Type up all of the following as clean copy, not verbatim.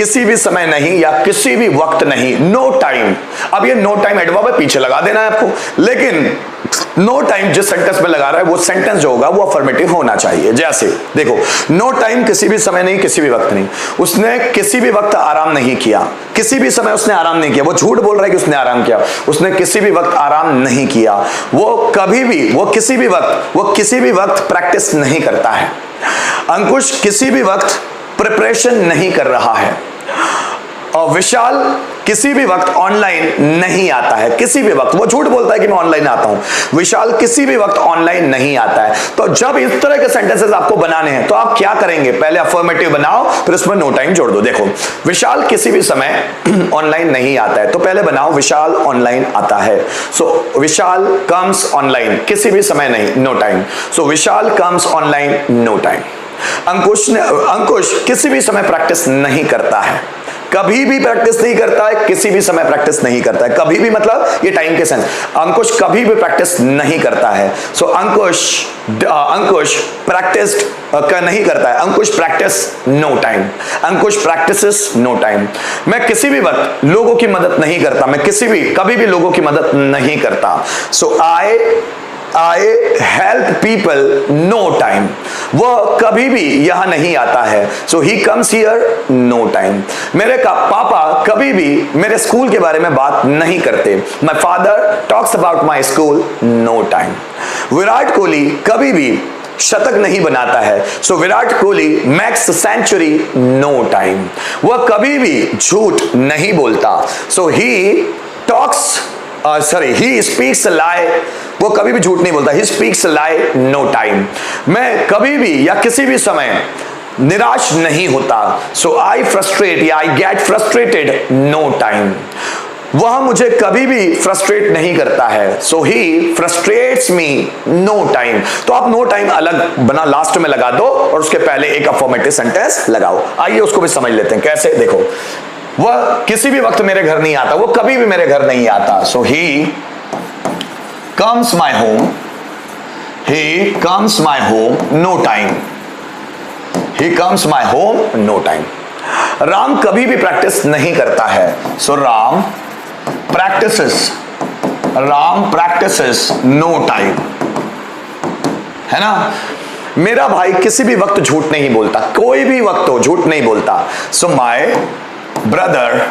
किसी भी समय नहीं या किसी भी वक्त नहीं, नो टाइम। अब ये नो टाइम एडवर्ब है, पीछे लगा देना है आपको, लेकिन नो टाइम जिस सेंटेंस में लगा रहा है वो सेंटेंस जो होगा वो अफर्मेटिव होना चाहिए। जैसे देखो, नो टाइम किसी भी समय नहीं, किसी भी वक्त नहीं। उसने किसी भी वक्त आराम नहीं किया, किसी भी समय उसने आराम नहीं किया। वो झूठ बोल रहा है कि उसने आराम किया, उसने किसी भी वक्त आराम नहीं किया। वो कभी भी, वो किसी भी वक्त प्रैक्टिस नहीं करता है। अंकुश किसी भी वक्त प्रिपरेशन नहीं कर रहा है। और विशाल किसी भी वक्त ऑनलाइन नहीं आता है, किसी भी वक्त। वो झूठ बोलता है कि मैं ऑनलाइन आता हूं, विशाल किसी भी वक्त ऑनलाइन नहीं आता है। तो जब इस तरह के सेंटेंसेस आपको बनाने हैं तो आप क्या करेंगे, पहले अफर्मेटिव बनाओ, फिर उसमें नो टाइम जोड़ दो। देखो, विशाल किसी भी समय ऑनलाइन नहीं आता है, तो पहले बनाओ विशाल ऑनलाइन आता है। सो विशाल कम्स ऑनलाइन, किसी भी समय नहीं, नो टाइम। सो विशाल कम्स ऑनलाइन, नो टाइम। अंकुश किसी भी समय प्रैक्टिस नहीं करता है, कभी भी प्रैक्टिस नहीं करता है, किसी भी समय प्रैक्टिस नहीं करता है। कभी भी मतलब ये टाइम के सेंस, अंकुश कभी भी प्रैक्टिस नहीं करता है। सो अंकुश प्रैक्टिस नहीं करता है, अंकुश प्रैक्टिस नो टाइम, अंकुश प्रैक्टिसेस नो टाइम। मैं किसी भी वक्त लोगों की मदद नहीं करता, मैं कभी भी लोगों की मदद नहीं करता। So I help people no time, वह कभी भी यहां नहीं आता है। So he comes here no time. मेरे पापा कभी भी मेरे स्कूल के बारे में बात नहीं करते, my father talks about my school no time. Virat Kohli कभी भी शतक नहीं बनाता है, so Virat Kohli makes century no time. वह कभी भी झूठ नहीं बोलता, सो ही स्पीक्स लाई, वो कभी भी झूठ नहीं बोलता, he speaks lie no time. मैं कभी भी या किसी भी समय निराश नहीं होता, सो आई फ्रस्ट्रेट या I get frustrated no time. वह मुझे कभी भी फ्रस्ट्रेट नहीं करता है, so he frustrates me no time. तो आप नो टाइम अलग बना लास्ट में लगा दो और उसके पहले एक अफर्मेटिव सेंटेंस लगाओ। आइए उसको भी समझ लेते हैं कैसे। देखो, वह किसी भी वक्त मेरे घर नहीं आता, वो कभी भी मेरे घर नहीं आता। So he comes my home, he comes my home no time, he comes my home no time. Ram कभी भी प्रैक्टिस नहीं करता है, so Ram practises no time, है ना। मेरा भाई किसी भी वक्त झूठ नहीं बोलता, कोई भी वक्त हो झूठ नहीं बोलता। So my brother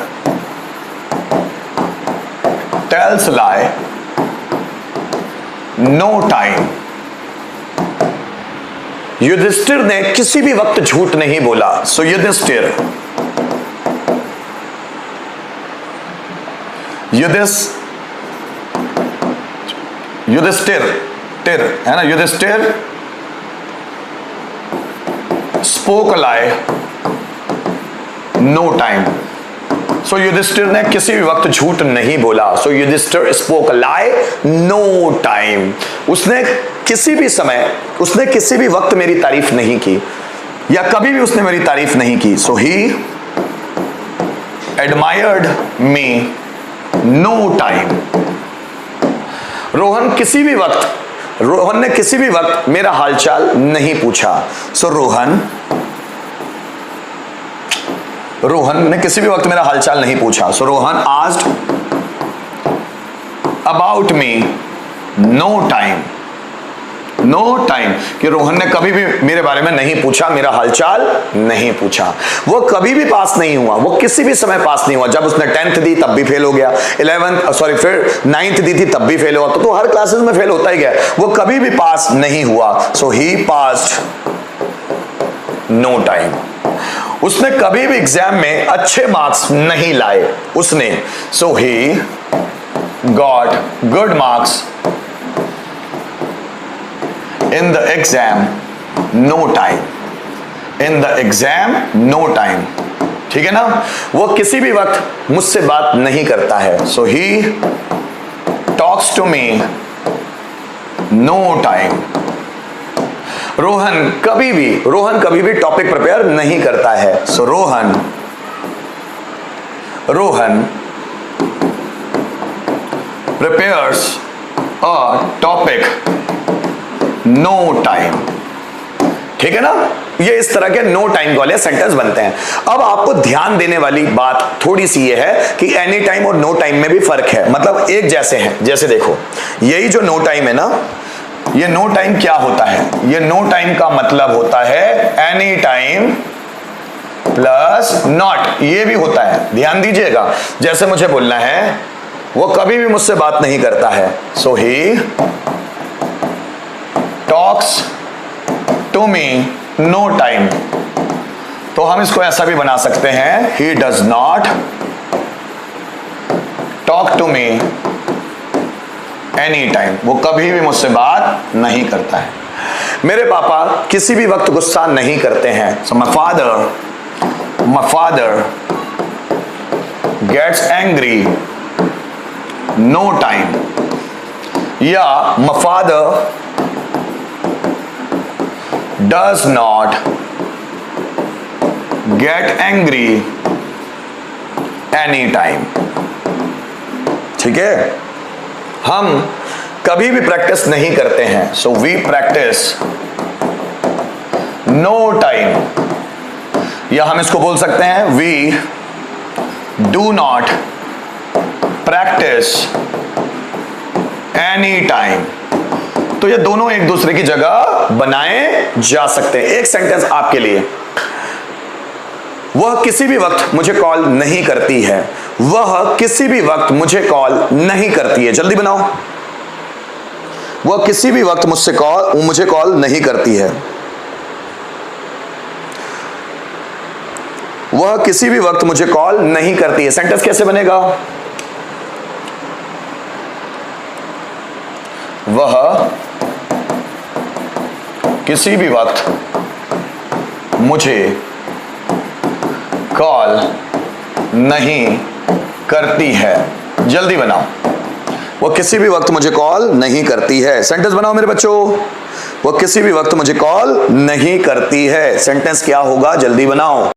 tells lie no time. Yudhishthir ने किसी भी वक्त झूठ नहीं बोला, सो युधिष्ठिर है ना, युधिष्ठिर स्पोक लाई नो टाइम। सो युधिष्ठिर ने किसी भी वक्त झूठ नहीं बोला, सो युधिष्ठिर स्पोक लाई नो टाइम। उसने किसी भी वक्त मेरी तारीफ नहीं की या कभी भी उसने मेरी तारीफ नहीं की, so he admired me no time. Rohan ने किसी भी वक्त मेरा हालचाल नहीं पूछा, सो रोहन ने किसी भी वक्त मेरा हालचाल नहीं पूछा, so Rohan asked about me no time. कि रोहन ने कभी भी मेरे बारे में नहीं पूछा, मेरा हालचाल नहीं पूछा। वो कभी भी पास नहीं हुआ, वो किसी भी समय पास नहीं हुआ। जब उसने 10th दी तब भी फेल हो गया, फिर 9th दी थी तब भी फेल हुआ, तो हर क्लासेस में फेल होता ही गया। वो कभी भी पास नहीं हुआ, सो ही पास्ड नो टाइम। उसने कभी भी एग्जाम में अच्छे मार्क्स नहीं लाए, उसने, so he got good marks in the exam no time। ठीक है ना। वो किसी भी वक्त मुझसे बात नहीं करता है, so he talks to me no time. Rohan कभी भी टॉपिक प्रिपेयर नहीं करता है, so Rohan prepares a topic no time. ठीक है ना। ये इस तरह के नो टाइम वाले सेंटेंस बनते हैं। अब आपको ध्यान देने वाली बात थोड़ी सी ये है कि एनी टाइम और नो टाइम में भी फर्क है, मतलब एक जैसे हैं। जैसे देखो, यही जो नो टाइम है ना, ये नो टाइम क्या होता है? ये नो टाइम का मतलब होता है एनी टाइम प्लस नॉट, ये भी होता है, ध्यान दीजिएगा। जैसे मुझे बोलना है वो कभी भी मुझसे बात नहीं करता है, so he talks to me no time. तो हम इसको ऐसा भी बना सकते हैं, he does not talk to me any time, वो कभी भी मुझसे बात नहीं करता है। मेरे पापा किसी भी वक्त गुस्सा नहीं करते हैं, so my father gets angry no time, या my father does not get angry any time. ठीक है, हम कभी भी प्रैक्टिस नहीं करते हैं, so we practise no time, या हम इसको बोल सकते हैं we do not practise any time. तो ये दोनों एक दूसरे की जगह बनाए जा सकते हैं। एक सेंटेंस आपके लिए, वह किसी भी वक्त मुझे कॉल नहीं करती है, वह किसी भी वक्त मुझे कॉल नहीं करती है, जल्दी बनाओ। वह किसी भी वक्त मुझे कॉल नहीं करती है, वह किसी भी वक्त मुझे कॉल नहीं करती है। सेंटेंस कैसे बनेगा? वह किसी भी वक्त मुझे कॉल नहीं करती है, जल्दी बनाओ। वो किसी भी वक्त मुझे कॉल नहीं करती है, सेंटेंस बनाओ मेरे बच्चों। वो किसी भी वक्त मुझे कॉल नहीं करती है, सेंटेंस क्या होगा? जल्दी बनाओ।